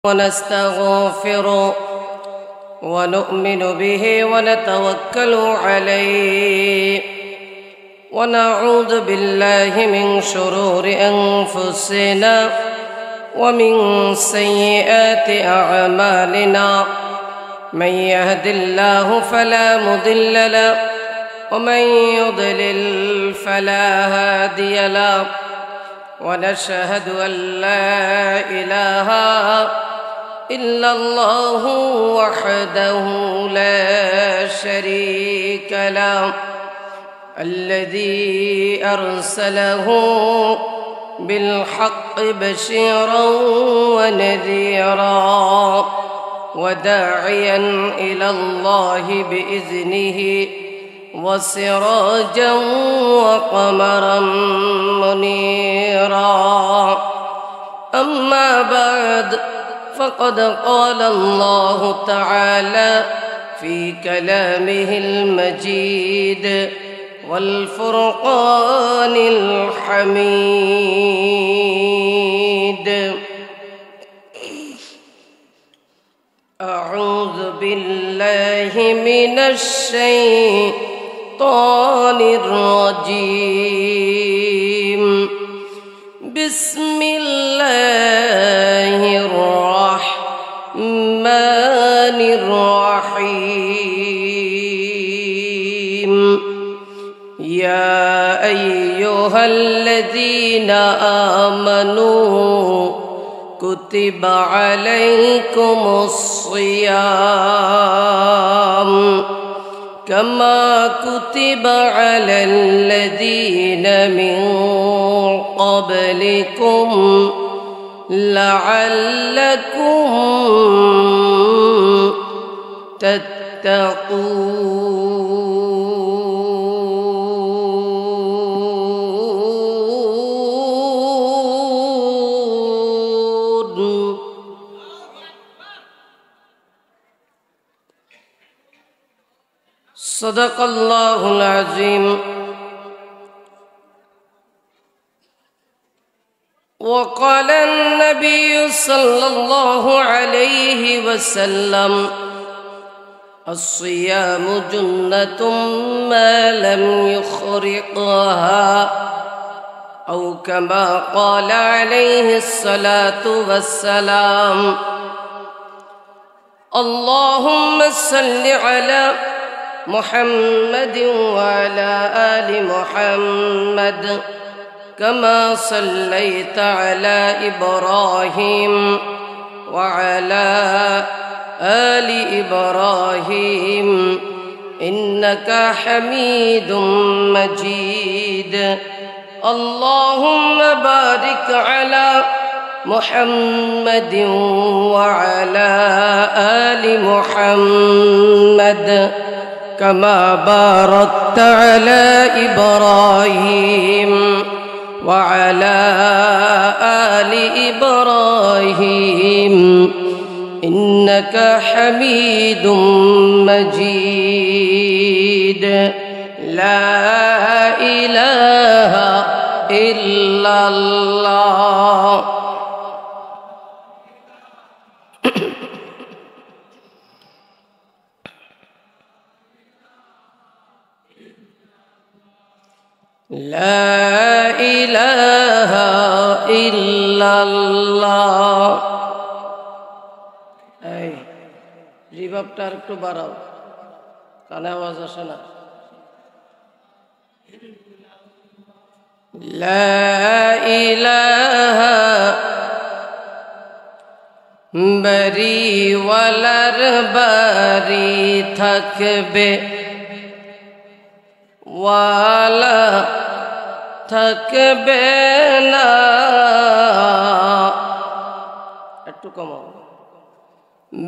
ونستغفره ونؤمن به ونتوكل عليه ونعوذ بالله من شرور أنفسنا ومن سيئات أعمالنا من يهد الله فلا مضل له ومن يضلل فلا هادي له ونشهد أن لا إله إلا الله وحده لا شريك له الذي أرسله بالحق بشيرا ونذيرا وداعيا إلى الله بإذنه وسراجا وقمرا منيرا أما بعد فقد قال الله تعالى في كلامه المجيد والفرقان الحميد أعوذ بالله من الشيطان الرجيم بسم الله الرحمن الرحيم يا أيها الذين آمنوا كتب عليكم الصيام كما كتب على الذين من قبلكم لعلكم تتقون صدق الله العظيم وقال النبي صلى الله عليه وسلم الصيام جنة ما لم يخرقها أو كما قال عليه الصلاة والسلام اللهم صل على محمد وعلى آل محمد كما صليت على إبراهيم وعلى آل إبراهيم إنك حميد مجيد اللهم بارك على محمد وعلى آل محمد كما باركت على إبراهيم وعلى آل إبراهيم إنك حميد مجيد لا إله إلا الله لا إله إلا الله এই রিভাবটা একটু বাড়াও কানে আওয়াজ আসে না লা ইলাহা বাড়িওয়ালার বাড়ি থাকবে ওয়ালা থাকবে না একটু কমাও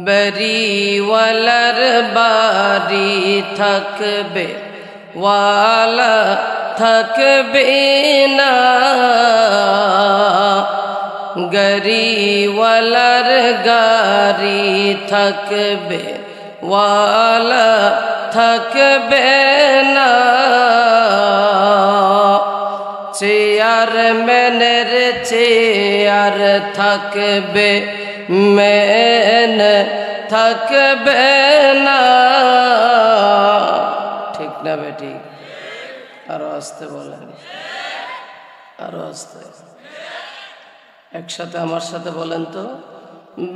বাড়িওয়ালার বাড়ি থাকবে ওয়ালা থাকবে না গাড়িওয়ালার গাড়ি থাকবে ওয়ালা থাকবে না চেয়ারম্যানের চেয়ার থাকবে মেন থাকবে না। ঠিক না বেটি? আরো আস্তে বলেন, আরো আস্তে, একসাথে আমার সাথে বলেন তো।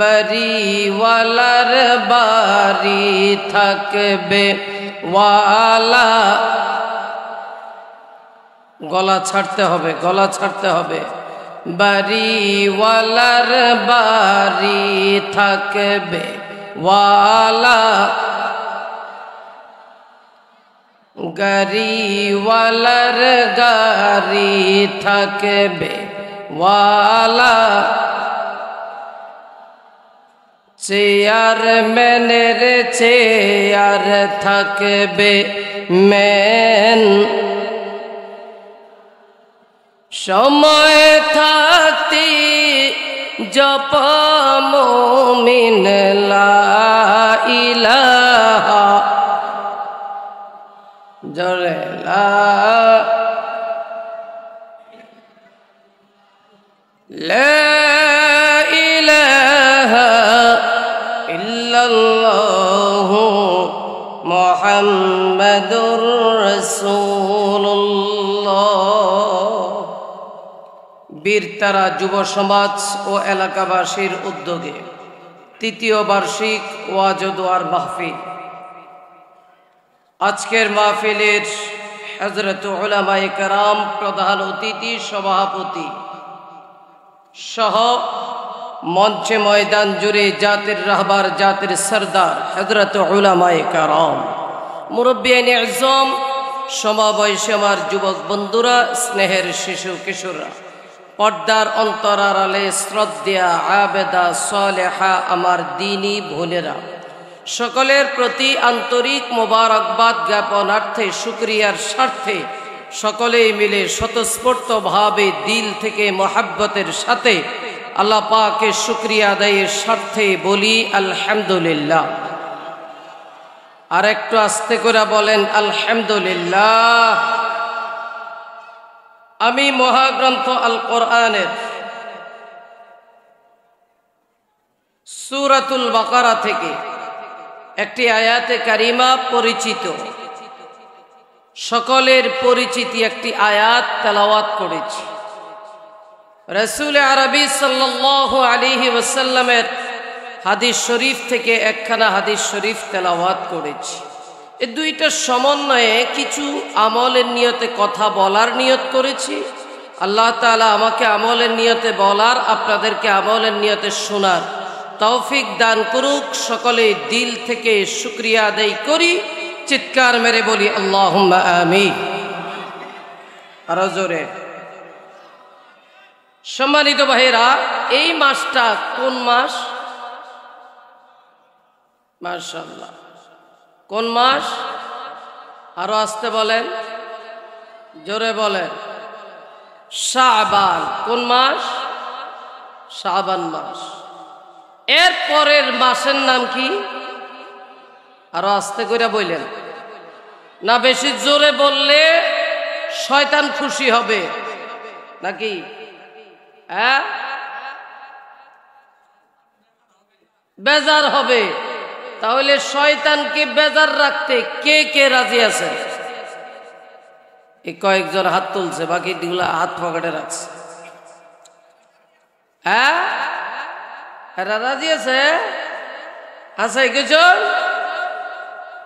বাড়িওয়ালার বাড়ি থাকবে ওয়ালা। গলা ছাড়তে হবে, গলা ছাড়তে হবে। বাড়িওয়ালার বাড়ি থাকবে ওয়ালা, গাড়িওয়ালার গাড়ি থাকবে ওয়ালা, চেয়ারম্যানের চেয়ার থাকবে ম্যান। সময় থাকতে জপ মুমিন লা ইলাহা, জোরে লা ইলাহা ইল্লাল্লাহু মুহাম্মাদুর রাসূলুল্লাহ। বীরতারা যুব সমাজ ও এলাকাবাসীর উদ্যোগে তৃতীয় বার্ষিক ওয়াজ ও দোয়ার মাহফিল। আজকের মাহফিলের হযরত উলামায়ে কেরাম, প্রধান অতিথি, সভাপতি সহ মঞ্চে ময়দান জুড়ে জাতির রাহবার, জাতির সরদার হযরত উলামায়ে কেরাম, মুরব্বিয়ানে আযম, সমবয়সী আমার যুবক বন্ধুরা, স্নেহের শিশু কিশোররা, পর্দার অন্তরালে শ্রদ্ধা আবেদা সালেহা আমার দিনী বোনেরা, সকলের প্রতি আন্তরিক মোবারকবাদ জ্ঞাপনার্থে, শুকরিয়ার স্বার্থে সকলেই মিলে স্বতঃস্ফূর্তভাবে দিল থেকে মোহাব্বতের সাথে আল্লাহ পাকের শুকরিয়া আদায়ের স্বার্থে বলি আলহামদুলিল্লাহ। আর একটু আস্তে করে বলেন আলহামদুলিল্লাহ। আমি মহাগ্রন্থ আল কোরআনের সূরাতুল বাকারা থেকে একটি আয়াতে কারিমা পরিচিত, সকলের পরিচিতি একটি আয়াত তেলাওয়াত করেছি। রাসূল আরবি সাল্লাল্লাহু আলাইহি ওয়াসাল্লামের হাদিস শরীফ থেকে একখানা হাদিস শরীফ তেলাওয়াত করেছি। এই দুইটা সমন্বয়ে কিছু আমলের নিয়তে কথা বলার নিয়ত করেছি। আল্লাহ তাআলা আমাকে আমলের নিয়তে বলার, আপনাদেরকে আমলের নিয়তে শোনার তৌফিক দান করুক। সকলে দিল থেকে শুকরিয়া আদায় করি, চিৎকার মেরে বলি আল্লাহুম্মা আমিন। আরো জোরে। সম্মানিত ভাইরা, এই মাসটা কোন মাস? মাশাআল্লাহ, কোন মাস? আরো আস্তে বলেন, জোরে বলেন। শাবান। কোন মাস? শাবান মাস। এর পরের মাসের নাম কি? আরো আস্তে করে বললেন না, বেশি জোরে বললে শয়তান খুশি হবে নাকি? হ্যাঁ, বেজার হবে। তাহলে শয়তানকে বেজার রাখতে কে কে রাজি আছে? এই কয়েকজন হাত তুলছে, বাকি দুগুলা হাত পকেটে রাখছে। হ্যাঁ, এরা রাজি আছে? আছে কিছু?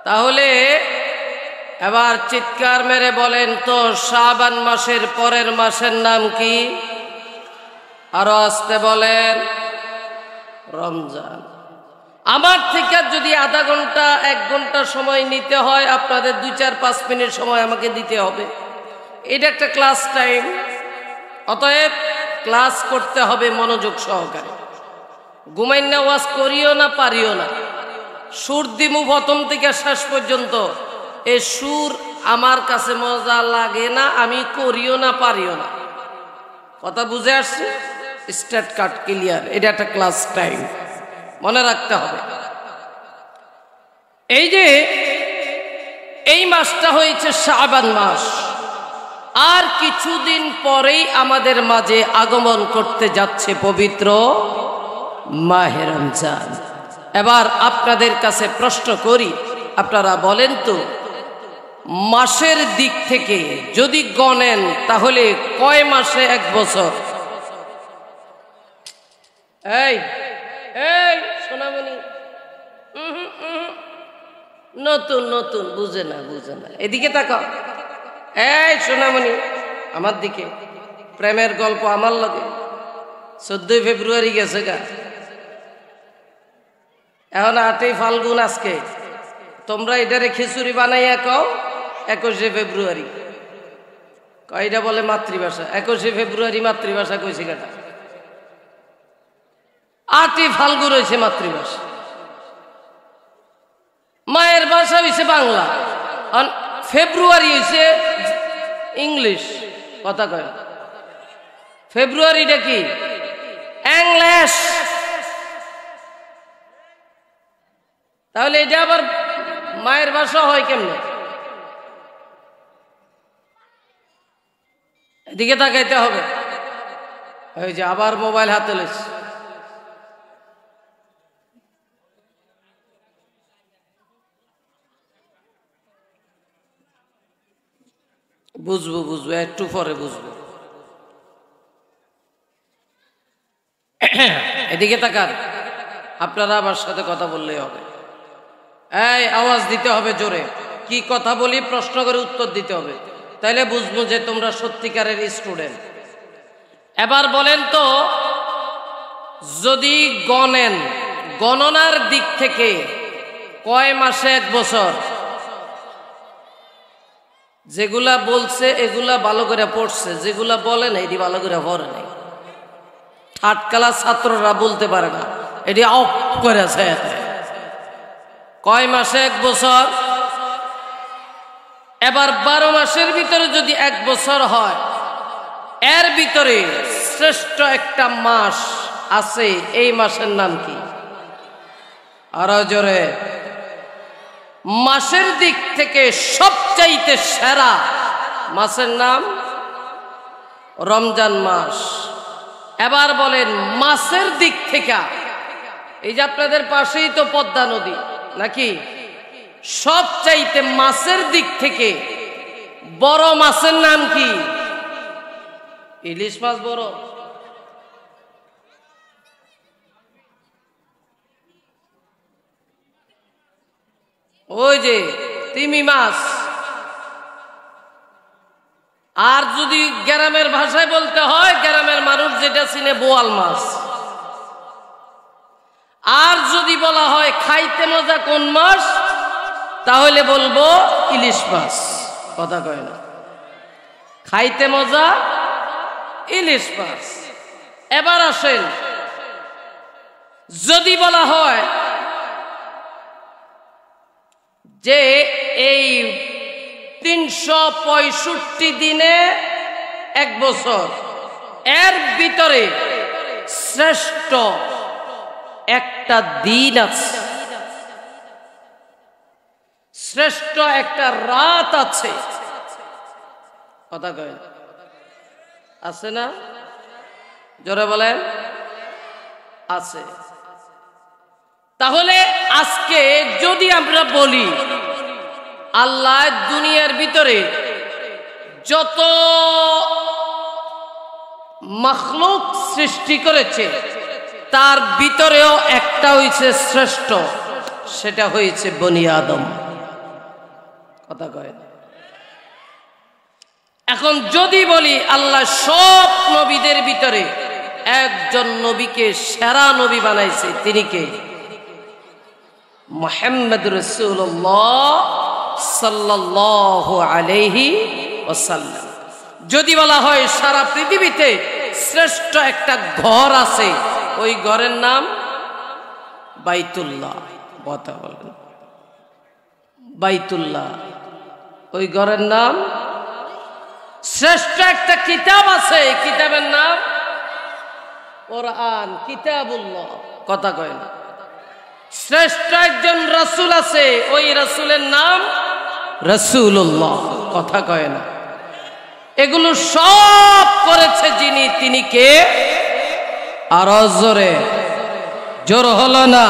তাহলে এবার চিৎকার মেরে বলেন তো, শাবান মাসের পরের মাসের নাম কি? আরো আস্তে বলেন। রমজান। আমার থেকে যদি আধা ঘন্টা 1 ঘন্টা সময় নিতে হয়, আপনাদের 2-4-5 মিনিট সময় আমাকে দিতে হবে। এটা একটা ক্লাস টাইম, অতএব ক্লাস করতে হবে মনোযোগ সহকারে। ঘুমাইনা ওয়াজ করিও না, পারিও না। সুর দিমু প্রথম থেকে শেষ পর্যন্ত। এই সুর আমার কাছে মজা লাগে না, আমি করিও না, পারিও না। কথা বুঝে আসছে? স্টার্ট কাট ক্লিয়ার। এটা একটা ক্লাস টাইম, মনে রাখতে হবে। এই যে এই মাসটা হয়েছে শাবান মাস, আর কিছুদিন পরেই আমাদের মাঝে আগমন করতে যাচ্ছে পবিত্র মাহে রমজান। এবার আপনাদের কাছে প্রশ্ন করি, আপনারা বলেন তো মাসের দিক থেকে যদি গণেন তাহলে কয় মাসে এক বছর? এই এই সোনামণি, নতুন নতুন বুঝে না এদিকে তাকাও। এই সোনামণি আমার দিকে, প্রেমের গল্প আমার লাগে। 14 ফেব্রুয়ারি গেছে গা, এখন 8 ফাল্গুন। আজকে তোমরা এটারে খিচুড়ি বানাইয়া কও 21 ফেব্রুয়ারি। কয়টা বলে মাতৃভাষা, 21 ফেব্রুয়ারি মাতৃভাষা কইছে কেটা? 8 ফাল্গুন হয়েছে মাতৃভাষা, মায়ের ভাষা হয়েছে বাংলা, আর ফেব্রুয়ারি হয়েছে ইংলিশ। কথা কয় ফেব্রুয়ারিটা কি ইংলিশ, তাহলে এটা আবার মায়ের ভাষা হয় কেমনে? এদিকে তাকাইতে হবে। ওই যে আবার মোবাইল হাতে লইছে। বুঝবো একটু পরে বুঝবো। এদিকে তাকান, আপনারা আমার সাথে কথা বললেই হবে। এই আওয়াজ দিতে হবে জোরে, কি কথা বলি প্রশ্ন করে উত্তর দিতে হবে, তাইলে বুঝবো যে তোমরা সত্যিকারের স্টুডেন্ট। এবার বলেন তো, যদি গণেন, গণনার দিক থেকে কয় মাসে এক বছর? যেগুলা বলছে এগুলা ভালো করে পড়ছে, যেগুলা বলে না এটি ভালো করে পড়ে নাই। থার্ড ক্লাস ছাত্ররা বলতে পারে না, এটি অফ করেছে। কয় মাসে এক বছর? এবার 12 মাসের ভিতরে যদি এক বছর হয়, এর ভিতরে শ্রেষ্ঠ একটা মাস আছে, এই মাসের নাম কি? আরো জোরে। মাসের দিক থেকে সবচাইতে সেরা মাসের নাম রমজান মাস। এবার বলেন মাসের দিক থেকে, এই যে আপনাদের পাশেই তো পদ্মা নদী নাকি, সবচাইতে মাছের দিক থেকে বড় মাছের নাম কি? ইলিশ মাছ বড়? ওই যে তিমি মাছ। আর যদি গ্রামের ভাষায় বলতে হয়, গ্রামের মানুষ যেটা চিনে বোয়াল মাছ। আর যদি বলা হয় খাইতে মজা কোন মাছ, তাহলে বলবো ইলিশ মাছ। কথা কয় না, খাইতে মজা ইলিশ মাছ। এবার আসেন, যদি বলা হয় যে এই 365 দিনে এক বছর, এর ভিতরে শ্রেষ্ঠ একটা দিন আছে, শ্রেষ্ঠ একটা রাত আছে। কথা কয় আছে না? জোরে বলেন আছে। তাহলে আজকে যদি আমরা বলি আল্লাহ দুনিয়ার ভিতরে যত মাখলুক সৃষ্টি করেছে, তার ভিতরেও একটা হয়েছে শ্রেষ্ঠ, সেটা হয়েছে বনি আদম। কথা কয়। এখন যদি বলি আল্লাহ সব নবীদের ভিতরে একজন নবীকে সেরা নবী বানাইছে, তিনি কে? মুহাম্মদ রাসূলুল্লাহ সাল্লাল্লাহু আলাইহি ওয়াসাল্লাম। যদি বলা হয় সারা পৃথিবীতে শ্রেষ্ঠ একটা ঘর আছে, ওই ঘরের নাম বাইতুল্লাহ। কথা বলেন বাইতুল্লাহ, ওই ঘরের নাম। শ্রেষ্ঠ একটা কিতাব আছে, কিতাবের নাম কোরআন, কিতাবুল্লাহ। কথা কয় না। শ্রেষ্ঠ একজন রাসূল আছে, ওই রাসূলের নাম রাসূলুল্লাহ। কথা কয় না। এগুলো সব করেছে যিনি, তিনি কে? আরো জোরে। জোর হলো না।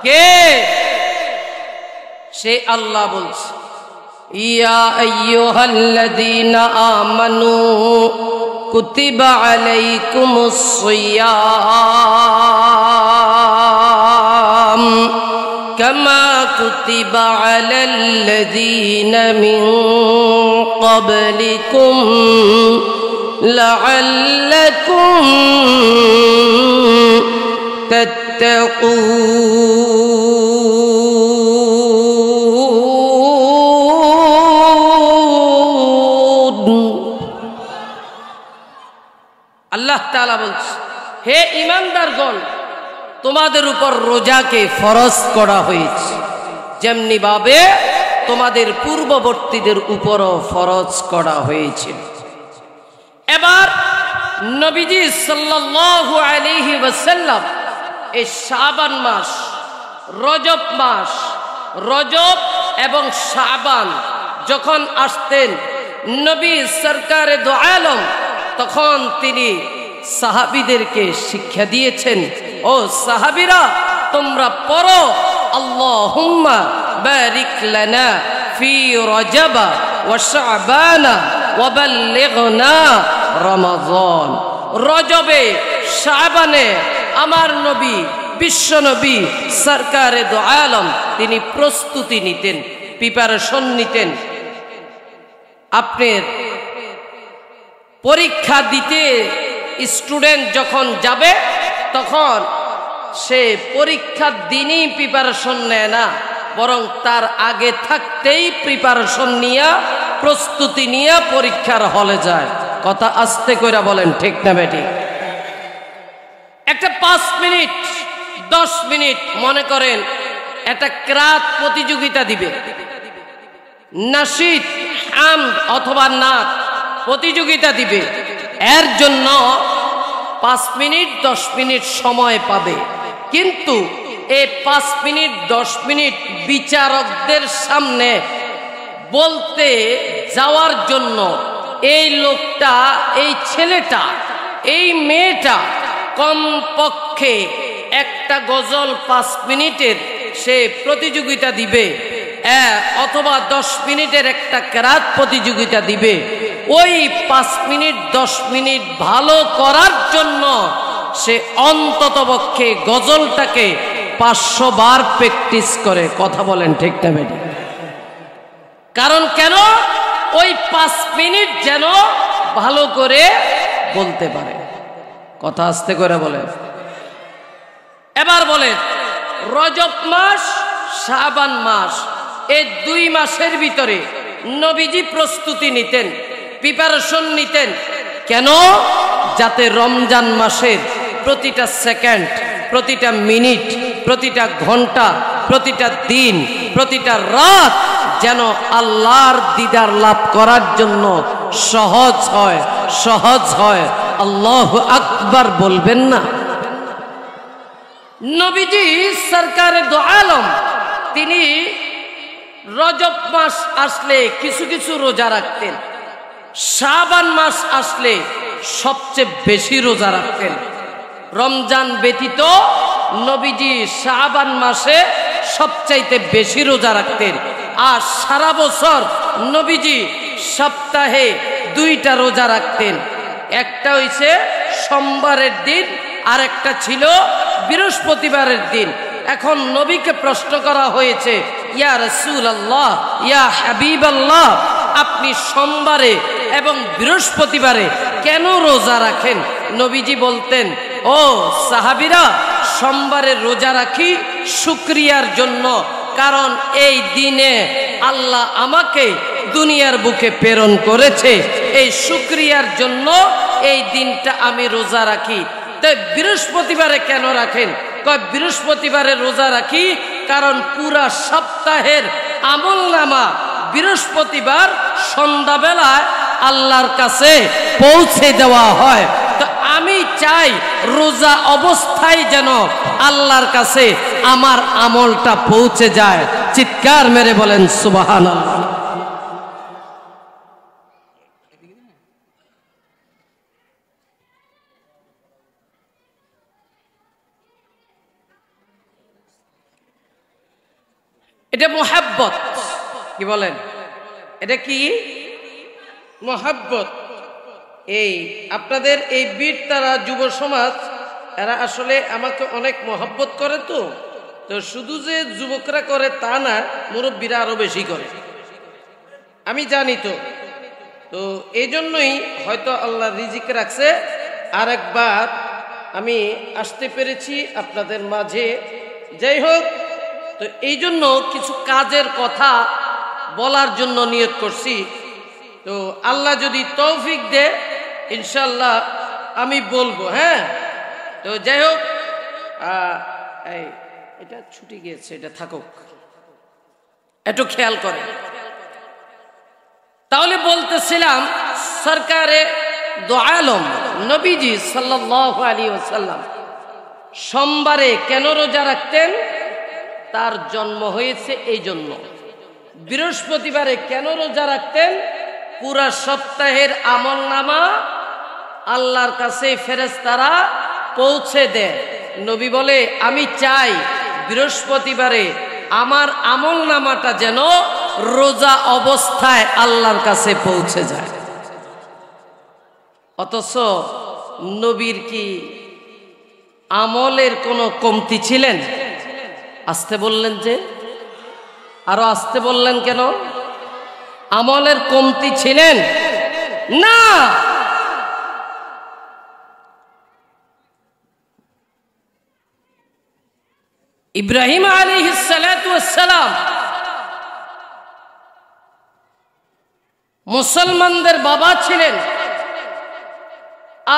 কে? সে আল্লাহ বলছে, ইয়া আইয়ুহাল্লাযীনা আমানু কুতিবা আলাইকুমুস সিয়াম কামা কুতিবা আলাল্লাযীনা মিন ক্বাবলিকুম লাআল্লাকুম আল্লাহ তাআলা বলছে, হে ঈমানদারগণ, তোমাদের উপর রোজাকে ফরজ করা হয়েছে, যেমনি ভাবে তোমাদের পূর্ববর্তীদের উপরও ফরজ করা হয়েছে। এবার নবীজি সাল্লাল্লাহু আলাইহি ওয়াসাল্লাম এই শাবান মাস, রজব মাস, রজব এবং শাবান যখন আসতেন, নবী সরকারে দো আলম তখন তিনি সাহাবীদেরকে শিক্ষা দিয়েছেন, ও সাহাবীরা, তোমরা পড়ো আল্লাহুম্মা বারিক লানা ফি রজব ওয়া শাবান ওয়া বাল্লিগনা রমাদান। রজবে, শাবানে আমার নবী, বিশ্ব নবী সরকারে দো আলম তিনি প্রস্তুতি নিতেন, প্রিপারেশন নিতেন। আপনার পরীক্ষা দিতে স্টুডেন্ট যখন যাবে, তখন সে পরীক্ষার দিনই প্রিপারেশন নেয় না, বরং তার আগে থাকতেই প্রিপারেশন নিয়ে, প্রস্তুতি নিয়ে পরীক্ষার হলে যায়। কথা আস্তে করে বলেন, ঠিক না বেঠিক? একটা 5 মিনিট 10 মিনিট মনে করেন একটা ক্রাত প্রতিযোগিতা দিবে, নাশিদ, হামদ অথবা নাত প্রতিযোগিতা দিবে, এর জন্য 5 মিনিট 10 মিনিট সময় পাবে। কিন্তু এই 5 মিনিট 10 মিনিট বিচারকদের সামনে বলতে যাওয়ার জন্য এই লোকটা, এই ছেলেটা, এই মেয়েটা কমপক্ষে একটা গজল 5 মিনিটের সে প্রতিযোগিতা দিবে, অথবা 10 মিনিটের একটা কেরাত প্রতিযোগিতা দিবে। ওই 5 মিনিট 10 মিনিট ভালো করার জন্য সে অন্ততপক্ষে গজলটাকে 500 বার প্র্যাকটিস করে। কথা বলেন, ঠিক না বেটি? কারণ কেন? ওই 5 মিনিট যেন ভালো করে বলতে পারে। কথা আস্তে করে বলেন। এবার বলেন, রজব মাস, শাবান মাস, এই 2 মাসের ভিতরে নবীজি প্রস্তুতি নিতেন, প্রিপারেশন নিতেন। কেন? যাতে রমজান মাসের প্রতিটা সেকেন্ড, প্রতিটা মিনিট, প্রতিটা ঘন্টা, প্রতিটা দিন, প্রতিটা রাত যেন আল্লাহর দিদার লাভ করার জন্য সহজ হয়, সহজ হয়। আল্লাহু আকবার বলবেন না? নবীজি সরকারে দো আলম তিনি রজব মাস আসলে কিছু কিছু রোজা রাখতেন, শাবান মাস আসলে সবচেয়ে বেশি রোজা রাখতেন। রমজান ব্যতীত নবীজি শাবান মাসে সবচাইতে বেশি রোজা রাখতেন। আর সারা বছর নবীজি সপ্তাহে 2টা রোজা রাখতেন। একটা হইছে সোমবারের দিন, আর একটা ছিল বৃহস্পতিবারের দিন। এখন নবীকে প্রশ্ন করা হয়েছে, ইয়া রাসূলুল্লাহ, ইয়া হাবিবাল্লাহ, আপনি সোমবারে এবং বৃহস্পতিবারে কেন রোজা রাখেন? নবীজি বলতেন, ও সাহাবীরা, সোমবারে রোজা রাখি শুকরিয়ার জন্য, কারণ এই দিনে আল্লাহ আমাকে দুনিয়ার বুকে প্রেরণ করেছে, এই শুকরিয়ার জন্য এই দিনটা আমি রোজা রাখি। তাই বৃহস্পতিবারে কেন রাখেন? কয় বৃহস্পতিবারে রোজা রাখি কারণ পুরা সপ্তাহের আমলনামা বৃহস্পতিবার সন্ধ্যাবেলায় আল্লাহর কাছে পৌঁছে দেওয়া হয়। তো আমি চাই রোজা অবস্থায় যেন আল্লাহর কাছে আমার আমলটা পৌঁছে যায়। চিৎকার মেরে বলেন সুবহানাল্লাহ। এটা মোহাব্বত। কি বলেন? এটা কি? মোহাব্বত। এই আপনাদের এই বীর তারা যুব সমাজ, এরা আসলে আমাকে অনেক মহব্বত করে। তো শুধু যে যুবকরা করে তা না, মুরব্বীরা আরো বেশি করে, আমি জানি। তো এই জন্যই হয়তো আল্লাহ রিজিক রাখছে আরেকবার আমি আসতে পেরেছি আপনাদের মাঝে। যাই হোক, তো এই জন্য কিছু কাজের কথা বলার জন্য নিয়ত করছি। তো আল্লাহ যদি তৌফিক দেয় ইনশাল্লাহ আমি বলবো। হ্যাঁ, তো যাই হোক, এটা ছুটি গিয়েছে, এটা থাকুক, একটু খেয়াল করে। তাহলে বলতেছিলাম, সরকারে দো আলম নবীজি সাল্লাল্লাহু আলাইহি ওয়াসাল্লাম সোমবারে কেন রোজা রাখতেন? তার জন্ম হয়েছে এই জন্য। বৃহস্পতিবারে কেন রোজা রাখতেন? পুরা সপ্তাহের আমলনামা আল্লাহর কাছে ফেরেশতারা পৌঁছে দেয়। নবী বলে, আমি চাই বৃহস্পতিবারে আমার আমলনামাটা যেন রোজা অবস্থায় আল্লাহর কাছে পৌঁছে যায়। অথচ নবীর কি আমলের কোনো কমতি ছিলেন? আসতে বললেন যে, আরো আসতে বললেন কেন? আমলের কমতি ছিলেন না। ইব্রাহিম আলাইহিস সালাতু ওয়াস সালাম মুসলমানদের বাবা ছিলেন।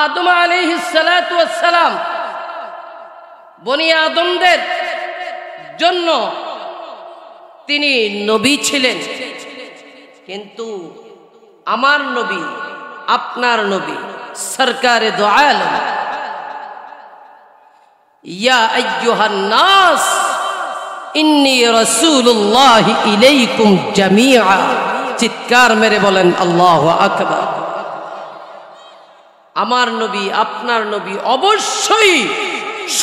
আদম আলাইহিস সালাতু ওয়াস সালাম বনি আদমদের জন্য তিনি নবী ছিলেন। কিন্তু আমার নবী, আপনার নবী, সরকারে দো আলম, ইয়া আইয়ুহান নাস ইন্নী রাসূলুল্লাহ ইলাইকুম জামিআ। চিৎকার মেরে বলেন আল্লাহু আকবার। আমার নবী, আপনার নবী অবশ্যই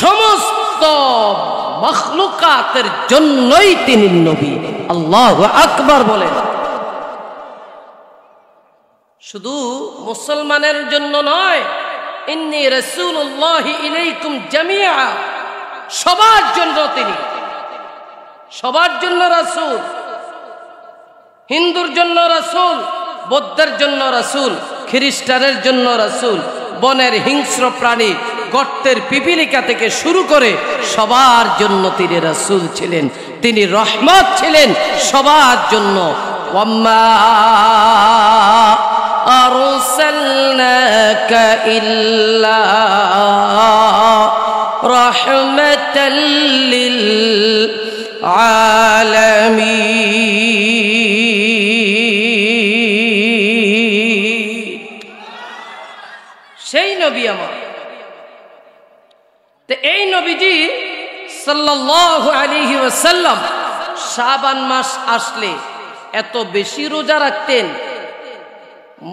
সমস্ত মখলুকাতের জন্যই তিনি নবী। আল্লাহু আকবার বলেন। শুধু মুসলমানের জন্য নয়, ইন্নী রাসূলুল্লাহ ইলাইকুম জামিআ, সবার জন্য তিনি, সবার জন্য রাসূল। হিন্দুর জন্য রাসূল, বৌদ্ধের জন্য রাসূল, খ্রিস্টানের জন্য রাসূল, বনের হিংস্র প্রাণী, গর্তের পিপিলিকা থেকে শুরু করে সবার জন্য তিনি রাসূল ছিলেন। তিনি রহমত ছিলেন সবার জন্য। ওয়াম্মা আরসালনাকা ইল্লা রাহমাতাল লিল আলামিন। সেই নবী আমার। তো এই নবীজি সাল্লাল্লাহু আলাইহি ওয়াসাল্লাম শাবান মাস আসলে এত বেশি রোজা রাখতেন,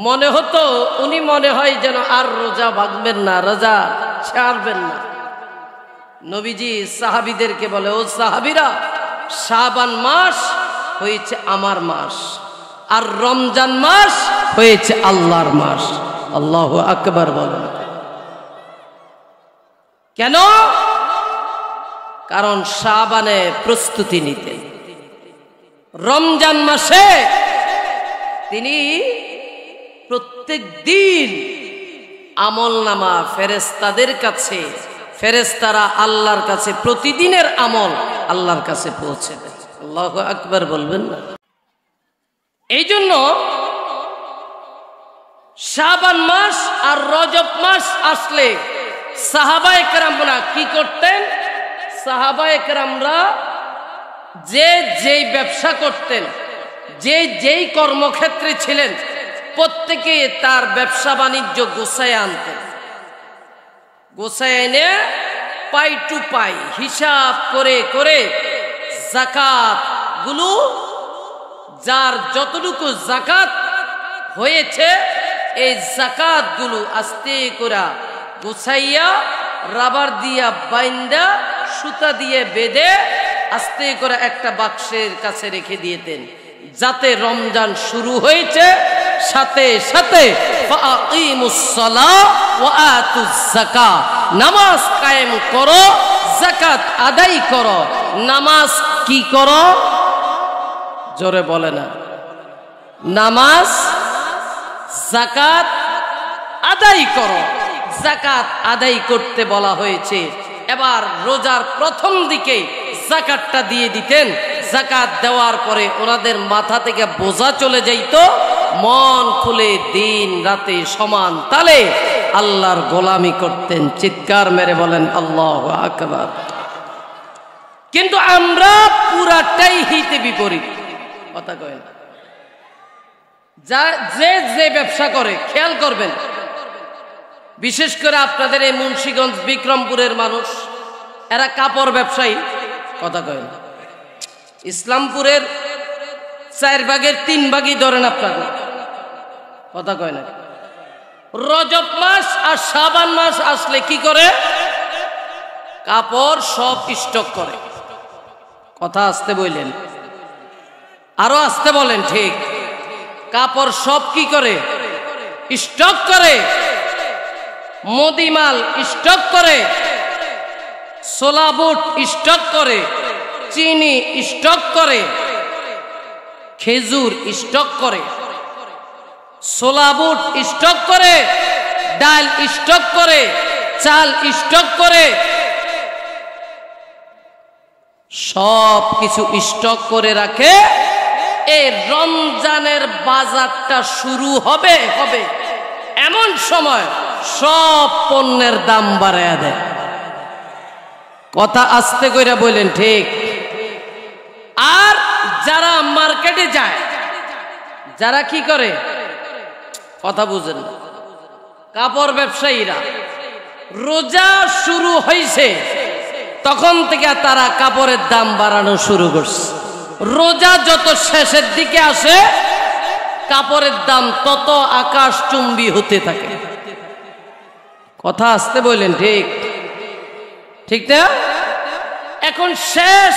মনে হতো উনি মনে হয় যেন আর রোজা ভাঙবেন না, রোজা ছাড়বেন না। নবীজি সাহাবীদেরকে বলে, ও সাহাবীরা, শাবান মাস হয়েছে আমার মাস, আর রমজান মাস হয়েছে আল্লাহর মাস। আল্লাহু আকবার বলেন। কেন? কারণ শাবানে প্রস্তুতি নিতেন, রমজান মাসে তিনি প্রত্যেক দিন আমলনামা ফেরেশতাদের কাছে, ফেরেশতারা আল্লাহর কাছে প্রতিদিনের আমল আল্লাহর কাছে পৌঁছে দেয়। আল্লাহু আকবার বলবেন না? এই জন্য শাবান মাস আর রজব মাস আসলে সাহাবায়ে কেরামরা কি করতেন? সাহাবায়ে কেরামরা যে যেই ব্যবসা করতেন, যে যেই কর্মক্ষেত্রে ছিলেন, প্রত্যেকে তার ব্যবসা বাণিজ্য গোছায় আনতেন। গোছায় এনে পাই টু পাই হিসাব করে করে যাকাত গুলো, যার যতটুকু যাকাত হয়েছে, এই যাকাত গুলো আস্তে করে গোছাইয়া রাবার দিয়া বাইন্দা সুতা দিয়ে বেঁধে আস্তে করে একটা বাক্সের কাছে রেখে দিয়েতেন, যাতে রমজান শুরু হয়েছে সাথে সাথে ফাকিমুস সালাহ ওয়া আতুজ যাকাত, নামাজ কায়েম করো, যাকাত আদায় করো। নামাজ কি করো? জোরে বলে না। নামাজ যাকাত আদায় করো। যাকাত আদায় করতে বলা হয়েছে। এবার রোজার প্রথম দিকে যাকাতটা দিয়ে দিতেন। যাকাত দেওয়ার পরে ওনাদের মাথা থেকে বোঝা চলে যাইত, মন খুলে দিন রাতে সমান তালে আল্লাহর গোলামি করতেন। চিৎকার মেরে বলেন আল্লাহু আকবার। কিন্তু আমরা পুরাটাই হিতে বিপরীত। কথা কয় না। যে যে ব্যবসা করে খেয়াল করবেন, বিশেষ করে আপনাদের এই মুন্সিগঞ্জ বিক্রমপুরের মানুষ, এরা কাপড় ব্যবসায়ী। কথা কয় না। ইসলামপুরের 4 ভাগের 3 ভাগই ধরেন আপনারা। কথা কয় না। রজব মাস আর শাবান মাস আসলে কি করে? কাপড় সব স্টক করে। কথা আসতে বললেন, আরো আসতে বলেন। ঠিক, কাপড় সব কি করে? স্টক করে। মুদিমাল স্টক করে, ছোলা বুট স্টক করে, চিনি স্টক করে, খেজুর স্টক করে, ছোলা বুট স্টক করে, ডাল স্টক করে, চাল স্টক করে, সব কিছু স্টক করে রাখে। এই রমজানের বাজারটা শুরু হবে এমন সময় সব পণ্যের দাম বাড়ায় দেয়। কথা আস্তে কইরা বললেন। ঠিক। আর যারা মার্কেটে যায়, যারা কি করে? কথা বুঝেন না। কাপড় ব্যবসায়ীরা রোজা শুরু হয়েছে তখন থেকে তারা কাপড়ের দাম বাড়ানো শুরু করছে। রোজা যত শেষের দিকে আসে কাপড়ের দাম তত আকাশচুম্বী হতে থাকে। কথা আসতে বললেন। ঠিক, ঠিক না? এখন শেষ,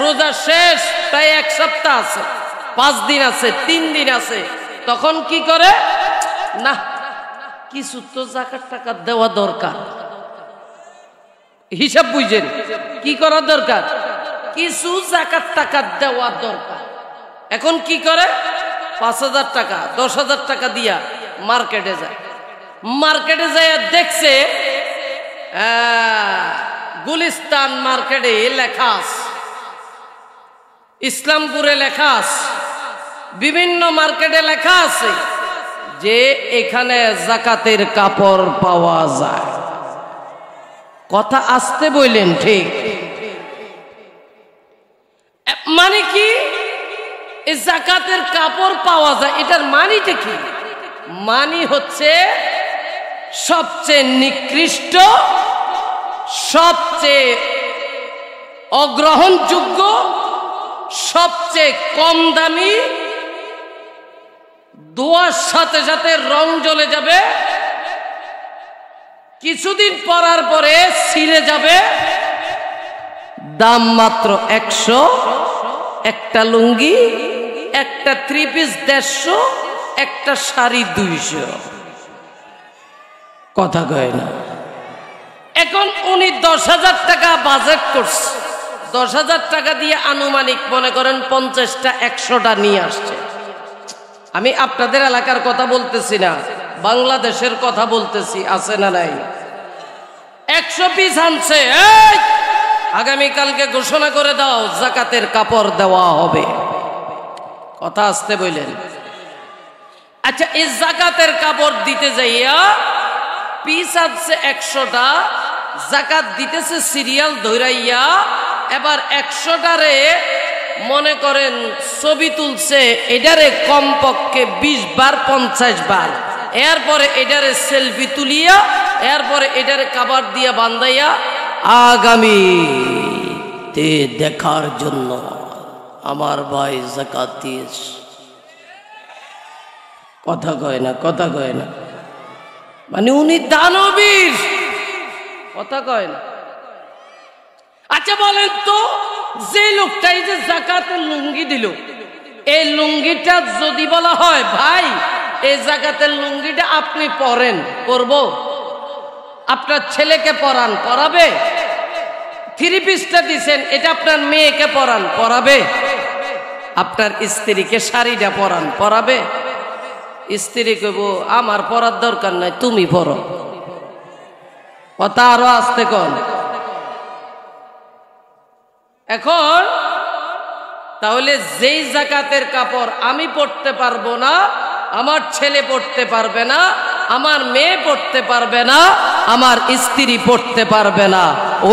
রোজা শেষ, প্রায় 1 সপ্তাহ আছে, 5 দিন আছে, 3 দিন আছে। তখন কি করে? না, কিছু তো যাকাত টাকা দেওয়া দরকার। হিসাব বুঝেন কি করা দরকার? কিছু যাকাত টাকা দেওয়া দরকার। এখন কি করে? 5,000 টাকা 10,000 টাকা দিয়া মার্কেটে যায়। মার্কেটে যায় দেখছে গুলিস্তান মার্কেটে লেখা আছে, ইসলামপুরে লেখা আছে, বিভিন্ন মার্কেটে লেখা আছে যে এখানে যাকাতের কাপড় পাওয়া যায়। কথা আসতে বললেন। ঠিক। মানে কি? এই যাকাতের কাপড় পাওয়া যায়, এটার মানিটা কি? মানি হচ্ছে সবচেয়ে নিকৃষ্ট, সবচেয়ে অগ্রহণযোগ্য, সবচেয়ে কম দামি, ধোয়ার সাথে সাথে রং জ্বলে যাবে, কিছুদিন পরার পরে ছিঁড়ে যাবে, দাম মাত্র 100, একটা লুঙ্গি, একটা 3 পিস 150, একটা শাড়ি 200। কথা কয় না। এখন উনি 10,000 টাকা বাজেট করছে, 10,000 টাকা দিয়ে আনুমানিক মনে করেন 50টা 100টা নিয়ে আসছে। আমি আপনাদের এলাকার কথা বলতেছি না, বাংলাদেশের কথা বলতেছি। আছে না নাই? 100 পিস আনছে। আগামীকালকে ঘোষণা করে দাও যাকাতের কাপড় দেওয়া হবে। কথা আসতে বললেন। আচ্ছা, এই যাকাতের কাপড় দিতে যাইয়া পিস আছে 100টা, যাকাত দিতেছে সিরিয়াল ধরাইয়া। এবার 100টারে মনে করেন ছবি তুলছে, এটারে কমপক্ষে 20 বার 50 বার, এরপরে এটারে সেলফি তুলিয়া, এরপরে এটারে কাবার দিয়া বান্ধাইয়া আগামীতে দেখার জন্য আমার ভাই যাকাত দিয়েছে। কথা কয় না, কথা কয় না। মানে উনি দানবীর। কথা কয় না। আচ্ছা বলেন তো, যে লোকটাই যে যাকাতের লুঙ্গি দিল, এই লুঙ্গিটা যদি বলা হয় ভাই এই যাকাতের লুঙ্গিটা আপনি পরেন, পরব, আপনার ছেলেকে পরান, পরাবে? থ্রি পিসটা দিছেন, এটা আপনার মেয়েকে পরান, পরাবে? আপনার স্ত্রীকে শাড়িটা পরান, পরাবে? স্ত্রী কইব আমার পরার দরকার নাই, তুমি পরো। কথা আরো আসতে কন। এখন তাহলে যেই যাকাতের কাপড় আমি পরতে পারবো না, আমার ছেলে পরতে পারবে না, আমার মেয়ে পড়তে পারবে না, আমার স্ত্রী পড়তে পারবে না,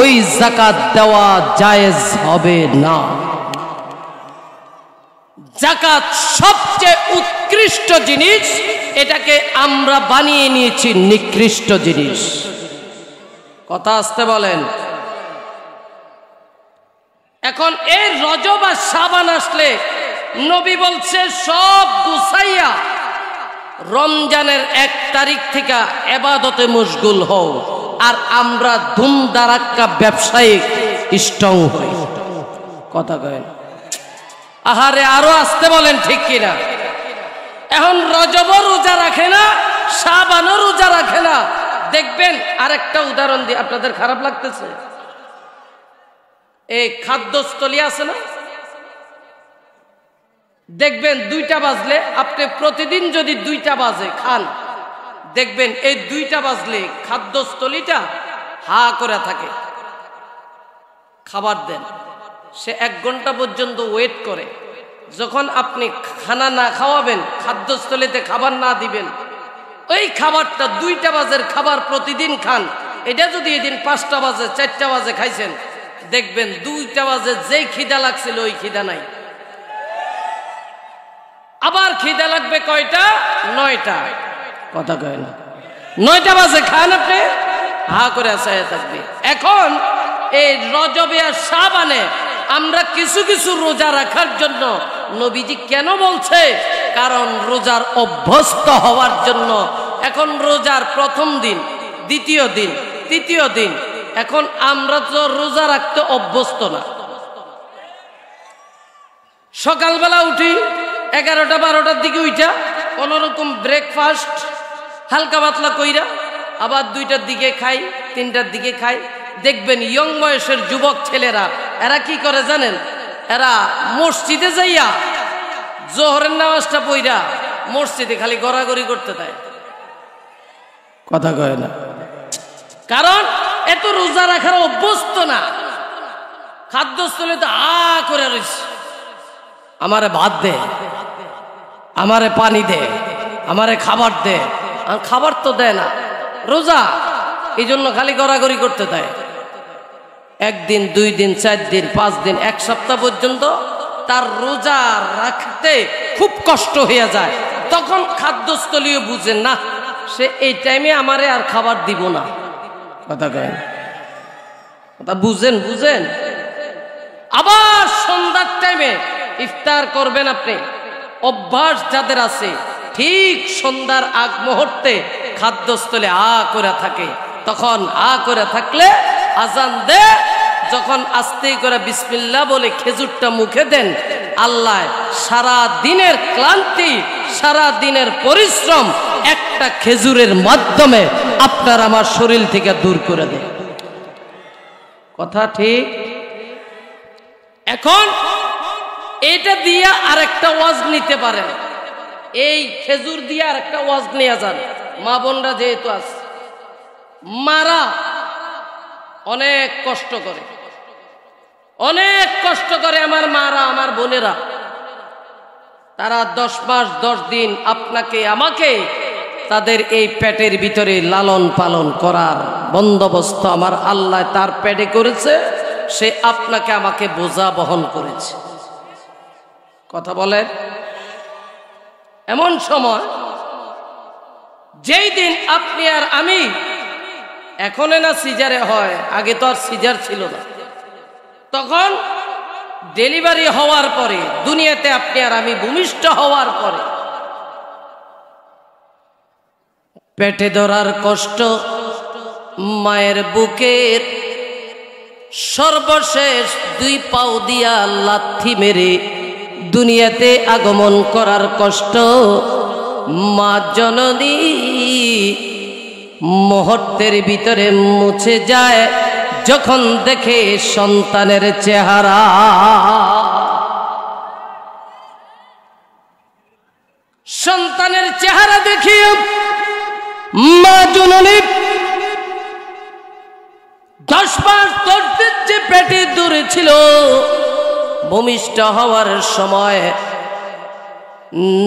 ওই যাকাত দেওয়া জায়েজ হবে না। যাকাত সবচেয়ে উৎকৃষ্ট জিনিস, এটাকে আমরা বানিয়ে নিয়েছি নিকৃষ্ট জিনিস। কথা আসতে বলেন। এখন এই রজব আর শাবান আসলে নবী বলছে সব গুছাইয়া রমজানের 1 তারিখ থেকে ইবাদতে মশগুল হও, আর আমরা ধুমধারাক্কা ব্যবসায়িক স্ট্রং হই। কথা কয় আহারে আরো আসতে বলেন ঠিক কিনা? এখন রজবও রোজা রাখে না, শাবানও রোজা রাখে না। দেখবেন আরেকটা উদাহরণ দিই, আপনাদের খারাপ লাগতেছে? এই খাদ্যস্থলী আছে না, দেখবেন 2টা বাজলে আপনি প্রতিদিন যদি 2টা বাজে খান, দেখবেন এই 2টা বাজলে খাদ্যস্থলীটা হা করে থাকে। খাবার দেন, সে 1 ঘন্টা পর্যন্ত ওয়েট করে। যখন আপনি খানা না খাওয়াবেন, খাদ্যস্থলীতে খাবার না দিবেন, ওই খাবারটা 2টা বাজের খাবার প্রতিদিন খান। এটা যদি এদিন 5টা বাজে 4টা বাজে খাইছেন, দেখবেন 2টা বাজে যেই খিদা লাগছিল ওই খিদা নাই। আবার খিদা লাগবে কয়টা? 9টা। কথা কয় না? 9টা বাজে খান, আপনি হা করে চাইয়া থাকবে। এখন এই রজবে আর শাবানে আমরা কিছু কিছু রোজা রাখার জন্য নবীজি কেন বলছে? কারণ রোজার অভ্যস্ত হওয়ার জন্য। এখন রোজার প্রথম দিন, দ্বিতীয় দিন, তৃতীয় দিন, এখন আমরা তো রোজা রাখতে অভ্যস্ত না। সকালবেলা উঠি 11টা 12টার দিকে উঠা কোনোরকম ব্রেকফাস্ট হালকা পাতলা কইরা, আবার 2টার দিকে খাই, 3টার দিকে খাই। দেখবেন ইয়ং বয়সের যুবক ছেলেরা এরা কি করে জানেন? এরা মসজিদে যাইয়া জোহরের নামাজটা পইরা মসজিদে খালি গড়াগড়ি করতে দেয়। কথা কয় না? কারণ এত রোজা রাখার অভ্যস্ত না। খাদ্যস্থলে তো করে রয়েছে, আমারে ভাত দে, আমারে পানি দে, আমারে খাবার দে। আর খাবার তো দেয় না, রোজা, এই জন্য খালি গড়াগড়ি করতে দেয়। 1 দিন 2 দিন 4 দিন 5 দিন 1 সপ্তাহ পর্যন্ত তার রোজা রাখতে খুব কষ্ট হয়ে যায়। তখন খাদ্যস্থলীয় বুঝেন না, সে এই টাইমে আমারে আর খাবার দিব না। কথা কয় কথা বুঝেন? বুঝেন? আবার সন্ধ্যার টাইমে ইফতার করবেন আপনি। অভ্যাস যাদের আছে, ঠিক সন্ধ্যার আগ মুহূর্তে খাদ্যস্থলে করে থাকে। তখন করে থাকলে আজান দে, যখন আস্তে করে বিসমিল্লাহ বলে খেজুরটা মুখে দেন, আল্লাহ সারা দিনের ক্লান্তি, সারা দিনের পরিশ্রম একটা খেজুরের মাধ্যমে আপনার আমার শরীর থেকে দূর করে দেয়। কথা ঠিক? এখন এটা দিয়ে আরেকটা ওয়াজ নিতে পারেন। এই খেজুর দিয়ে আরেকটা ওয়াজ নিয়ে যান। মা বোনরা যেহেতু আছে, মারা অনেক কষ্ট করে, অনেক কষ্ট করে আমার মারা, আমার বোনেরা। তারা 10 মাস 10 দিন আপনাকে আমাকে তাদের এই পেটের ভিতরে লালন পালন করার বন্দোবস্ত আমার আল্লাহ তার পেটে করেছে। সে আপনাকে আমাকে বোঝা বহন করেছে। কথা বলেন? এমন সময় যেই দিন আপনি আর আমি, এখন না সিজারে হয়, আগে তো আর সিজার ছিল না, তখন ডেলিভারি হওয়ার পরে, দুনিয়াতে আপনি আর আমি ভূমিষ্ঠ হওয়ার পরে পেটে ধরার কষ্ট, মায়ের বুকের সর্বশেষ 2 পাও দিয়া লাথি মেরে দুনিয়াতে আগমন করার কষ্ট মা জননী মুহূর্তের ভিতরে মুছে যায় যখন দেখে সন্তানের চেহারা। সন্তানের চেহারা দেখিয়ে মা জননী 10 মাস ধরে যে পেটে দূরে ছিল, ভূমিষ্ঠ হওয়ার সময়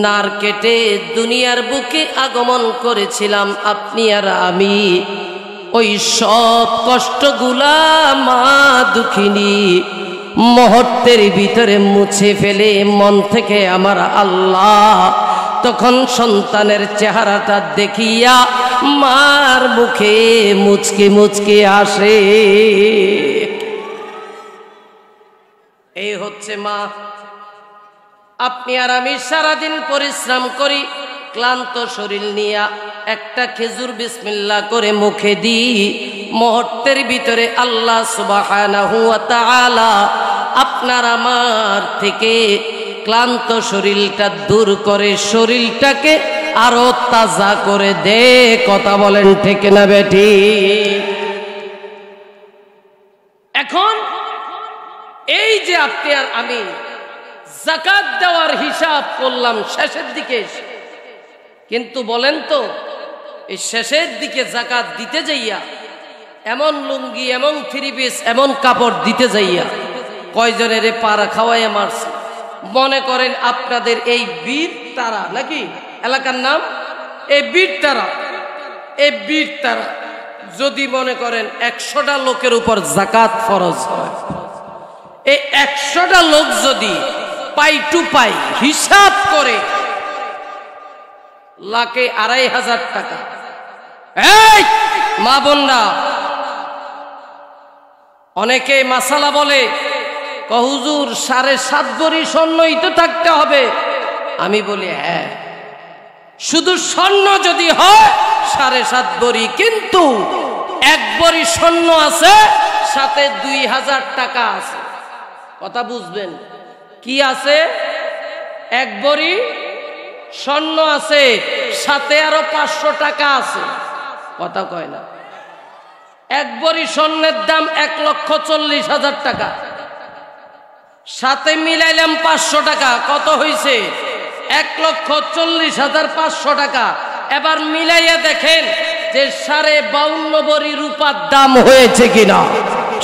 নার কেটে দুনিয়ার বুকে আগমন করেছিলাম আপনি আর আমি। ওই সব কষ্টগুলা মা দুঃখিনী মুহূর্তের ভিতরে মুছে ফেলে মন থেকে আমার আল্লাহ তখন সন্তানের চেহারাটা দেখিয়া মার মুখে মুচকে মুচকে আসে। এই হচ্ছে মা। আপনি আর আমি সারাদিন পরিশ্রম করি, ক্লান্ত শরীর নিয়ে একটা খেজুর বিসমিল্লাহ করে মুখে দিই, মুহূর্তের ভিতরে আল্লাহ সুবহানাহু ওয়া তাআলা আপনার আমার থেকে ক্লান্ত শরীরটা দূর করে শরীরটাকে আরো তাজা করে দে। কথা বলেন ঠিক না বেটি? এখন এই যে আপনি আর আমি যাকাত দেওয়ার হিসাব করলাম শেষের দিকে এসে, কিন্তু বলেন তো এই শেষের দিকে যাকাত দিতে যাইয়া এমন লুঙ্গি, এমন 3 পিস, এমন কাপড় দিতে যাইয়া কয়জনের পাড়া খাওয়াইয়া মারছে। মনে করেন আপনাদের এই বীর তারা নাকি এলাকার নাম, এই বীর তারা, এই বীর তারা যদি মনে করেন 100টা লোকের উপর যাকাত ফরজ হয়, এই 100টা লোক যদি পাই টু পাই হিসাব করে লাখে 2500 টাকা। এই মা বোনরা, অনেকে মাসালা বলে হুজুর 7.5 ভরি স্বর্ণই তো থাকতে হবে। আমি বলি হ্যাঁ, শুধু স্বর্ণ যদি হয় 7.5 ভরি, কিন্তু 1 ভরি স্বর্ণ আছে সাথে 2000 টাকা আছে। কথা বুঝবেন? কি আছে? 1 ভরি স্বর্ণ আছে, সাথে আরো 500 টাকা আছে। কথা কয় না? 1 ভরি স্বর্ণের দাম 1,40,000 টাকা, সাথে মিলাইলাম 500 টাকা, কত হয়েছে? 1,40,500 টাকা। এবার মিলাইয়া দেখেন যে 52.5 ভরি রূপার দাম হয়েছে কিনা।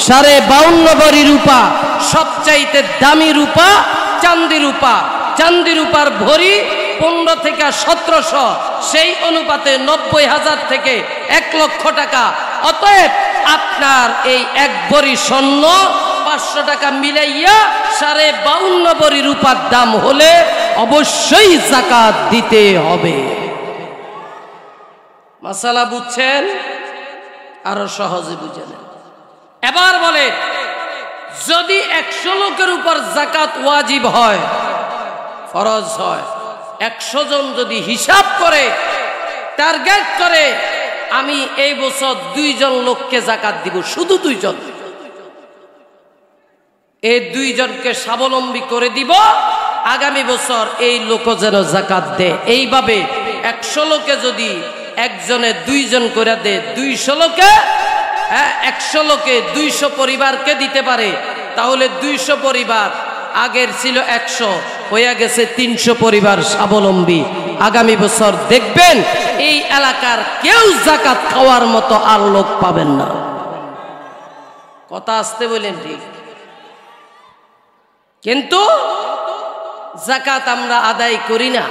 52.5 ভরি রূপা, সবচাইতে দামি রূপা চাঁদি রূপা। চাঁদি রূপার ভরি 15 থেকে 1700, সেই অনুপাতে 90,000 থেকে 1 লক্ষ টাকা। অতএব আপনার এই 1 ভরি স্বর্ণ 500 টাকা মিলাইয়া 52.5 ভরি রূপার দাম হলে অবশ্যই যাকাত দিতে হবে। মাসালা বুঝছেন? আরো সহজে বুঝে নেন। এবার বলে, যদি 100 লোকের উপর যাকাত ওয়াজিব হয়, ফরজ হয়, 100 জন যদি হিসাব করে টার্গেট করে আমি এই বছর 2 জন লোককে যাকাত দিব, শুধু 2 জন, এই 2 জনকে স্বাবলম্বী করে দিব, আগামী বছর এই লোক যেন যাকাত দেয়। এইভাবে 100 লোকে যদি একজনে 2 জন করে দেয়, 200 লোকে 100 লোকে 200 পরিবারকে দিতে পারে, তাহলে 200 পরিবার, আগের ছিল 100, হয়ে গেছে 300 পরিবার স্বাবলম্বী। আগামী বছর দেখবেন এই এলাকার কেউ যাকাত খাওয়ার মতো আর লোক পাবেন না। কথা আসতে বলেন ঠিক, কিন্তু যাকাত আমরা আদায় করি না।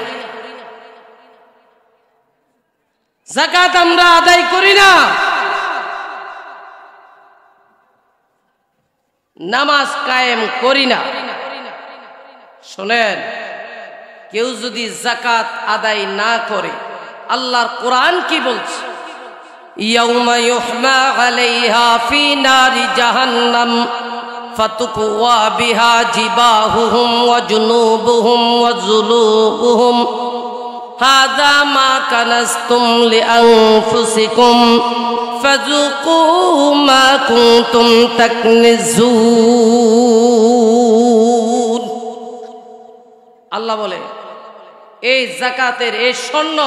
যাকাত আমরা আদায় করি না। নামাজ কায়েম করি না। শোনেন, কেউ যদি যাকাত আদায় না করে, আল্লাহর কোরআন কি বলছে? ইয়াউমা ইউহমা আলাইহা ফি নারি জাহান্নাম ফাতুকওয়া বিহা জিবাহুহুম ওয়া জুনুবুহুম ওয়া যুলুবুহুম হাযা মা কানাসতুম লিআনফুসিকুম ফাযুকু মা কুনতুম তাকনিজুন। আল্লাহ বলে এই যাকাতের এই স্বর্ণ,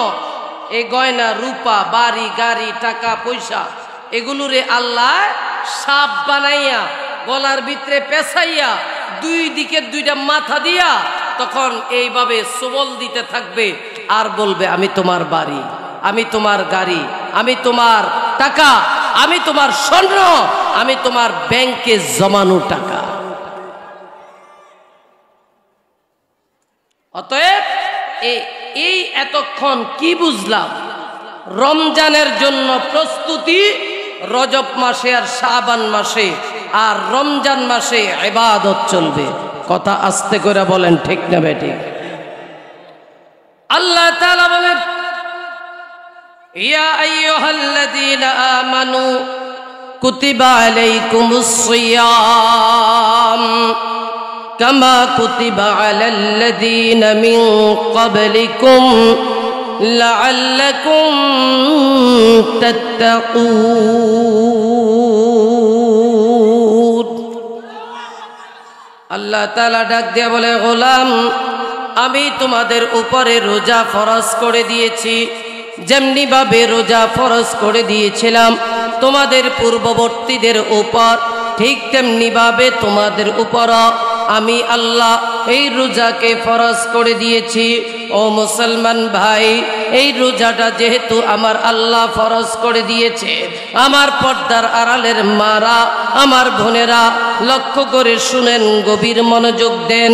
এই গয়না, রূপা, বাড়ি গাড়ি, টাকা পয়সা, এগুলোরে আল্লাহ সাপ বানাইয়া গলার ভিতরে পেঁচাইয়া দুই দিকে দুইটা মাথা দিয়া তখন এইভাবে সবল দিতে থাকবে আর বলবে আমি তোমার বাড়ি, আমি তোমার গাড়ি, আমি তোমার টাকা, আমি তোমার স্বর্ণ, আমি তোমার ব্যাংকে জমানো টাকা। অতএব এই এতক্ষণ কি বুঝলাম? রমজানের জন্য প্রস্তুতি রজব মাসে আর শাবান মাসে, আর রমজান মাসে ইবাদত চলবে। কথা আস্তে করে বলেন, ঠিক না বেঠিক? আল্লাহ তাআলা বলেন ইয়া আইয়ুহাল্লাযীনা আমানু কুতিবা আলাইকুমুস সিয়াম কামা কুতিবা আলাল্লাযীনা মিন ক্বাবলিকুম লাআল্লাকুম তাত্তাকুন। আল্লাহ তাআলা ডাক দিয়ে বলে, গোলাম আমি তোমাদের উপরে রোজা ফরজ করে দিয়েছি, যেমনি ভাবে রোজা ফরজ করে দিয়েছিলাম তোমাদের পূর্ববর্তীদের উপর, ঠিক তেমনি ভাবে তোমাদের উপর আমি আল্লাহ এই রোজাকে ফরজ করে দিয়েছি। ও মুসলমান ভাই, এই রোজাটা যেহেতু আমার আল্লাহ ফরজ করে দিয়েছে, আমার পর্দার আড়ালের মারা, আমার বোনেরা লক্ষ্য করে শুনেন, গভীর মনোযোগ দেন।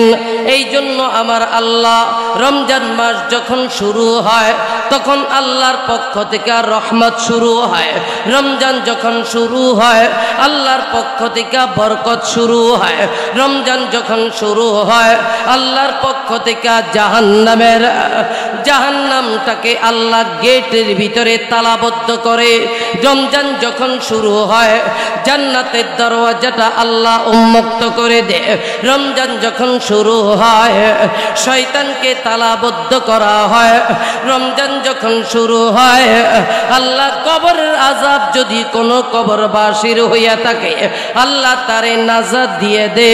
এই জন্য আমার আল্লাহ রমজান মাস যখন শুরু হয় তখন আল্লাহর পক্ষ থেকে রহমত শুরু হয়। রমজান যখন শুরু হয় আল্লাহর পক্ষ থেকে বরকত শুরু হয়। রমজান যখন শুরু হয় আল্লাহর পক্ষ থেকে জাহান্নামটাকে আল্লাহ গেটের ভিতরে তালাবদ্ধ করে। রমজান যখন শুরু হয় জান্নাতের দরওয়াজাটা আল্লাহ উন্মুক্ত করে দেয়। রমজান যখন শুরু হয় শয়তানকে তালাবদ্ধ করা হয়। রমজান যখন শুরু হয় আল্লাহ কবরের আযাব যদি কোনো কবরবাসীর হইয়া থাকে আল্লাহ তারে নাজাত দিয়ে দে।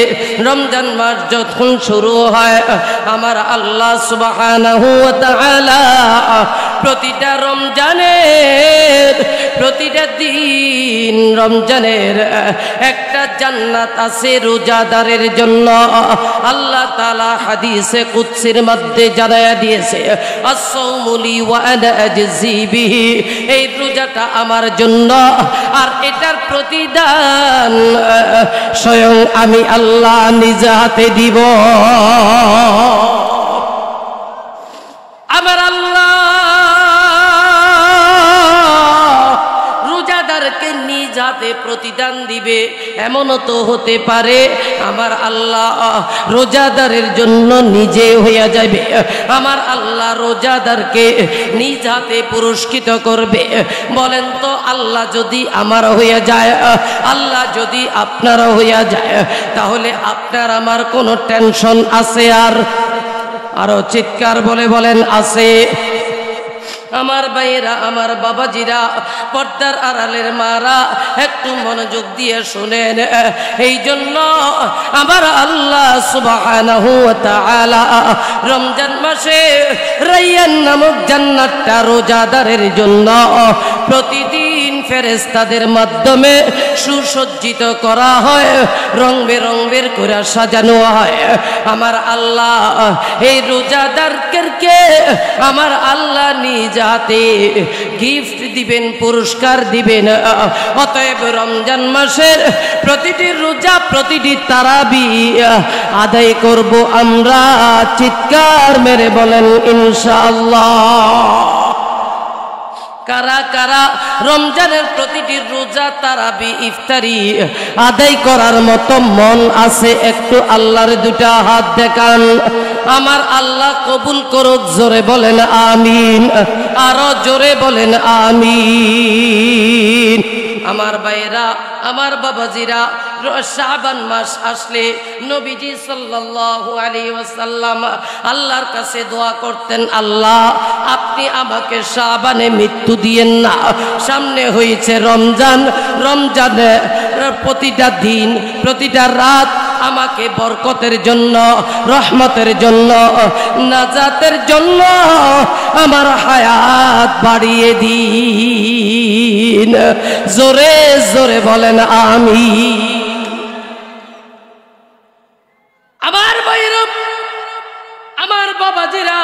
রমজান মাস যখন শুরু হয় আমার আল্লাহ সুবহানাহু ওয়া তাআলা প্রতিটা রমজানের প্রতিটা দিন রমজানের একটা জান্নাত আছে রোজাদারের জন্য। আল্লাহ তাআলা হাদিসে কুদসির মধ্যে জানায়া দিয়েছে, আস-সাওমু লি ওয়া আনা আজজি বিহি, এই রোজাটা আমার জন্য আর এটার প্রতিদান স্বয়ং আমি আল্লাহ নিজ হাতে দিব। আমার আল্লাহ রোজাদারকে নিজ হাতে প্রতিদান দিবে। এমনও তো হতে পারে আমার আল্লাহ রোজাদারের জন্য নিজে হইয়া যাবে। আমার আল্লাহ রোজাদারকে নিজ হাতে পুরস্কৃত করবে। বলেন তো, আল্লাহ যদি আমার হইয়া যায়, আল্লাহ যদি আপনার হইয়া যায়, তাহলে আপনার আমার কোনো টেনশন আছে? আর আরো চিৎকার বলে বলেন, আছে? আমার ভাইয়েরা, আমার বাবাজিরা, পর্দার আড়ালের মারা, একটু মনোযোগ দিয়ে শুনেন। এই জন্য আমার আল্লাহ সুবহানাহু ওয়া তাআলা রমজান মাসে রায়্যান নামক জান্নাতটা রোজাদারের জন্য প্রতিদিন ফেরেশতাদের মাধ্যমে সুসজ্জিত করা হয়, রং বেরঙের করে সাজানো হয়। আমার আল্লাহ এই রোজাদারকে আমার আল্লাহ নিজ হাতে গিফট দিবেন, পুরস্কার দিবেন। অতএব রমজান মাসের প্রতিটি রোজা, প্রতিটি তারাবি আদায় করব আমরা। চিৎকার মেরে বলেন ইনশাআল্লাহ। কারা কারা রমজানের প্রতিটি রোজা, তারাবি, ইফতারি আদায় করার মতো মন আছে? একটু আল্লাহর দুটা হাত দেখান। আমার আল্লাহ কবুল করুক। জোরে বলেন আমিন, আরো জোরে বলেন আমিন। আমার ভাইরা, আমার বাবাজিরা, শাবান মাস আসলে নবীজি সাল্লাল্লাহু আলাইহি ওয়াসাল্লাম আল্লাহর কাছে দোয়া করতেন, আল্লাহ আপনি আমাকে শাবানে মৃত্যু দিয়েন না। সামনে হয়েছে রমজান, রমজানে প্রতিটা দিন প্রতিটা রাত আমাকে বরকতের জন্য, রহমতের জন্য, নাজাতের জন্য আমার হায়াত বাড়িয়ে দিন। জোরে জোরে বলেন আমিন। আমার ভাইরা, আমার বাবাজিরা,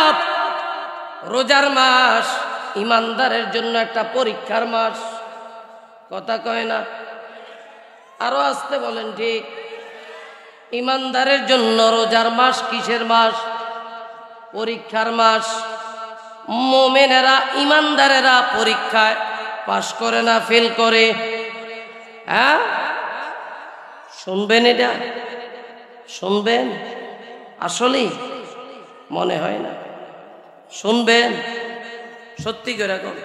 রোজার মাস ইমানদারের জন্য একটা পরীক্ষার মাস। কথা কয় না? আরো আসতে বলেন। ঠিক, ইমানদারের জন্য রোজার মাস কিসের মাস? পরীক্ষার মাস। মুমিনেরা, ইমানদারেরা পরীক্ষায় পাশ করে না ফেল করে? হ্যাঁ, শুনবেন, এটা শুনবেন? আসলে মনে হয় না শুনবেন, সত্যি করে এখন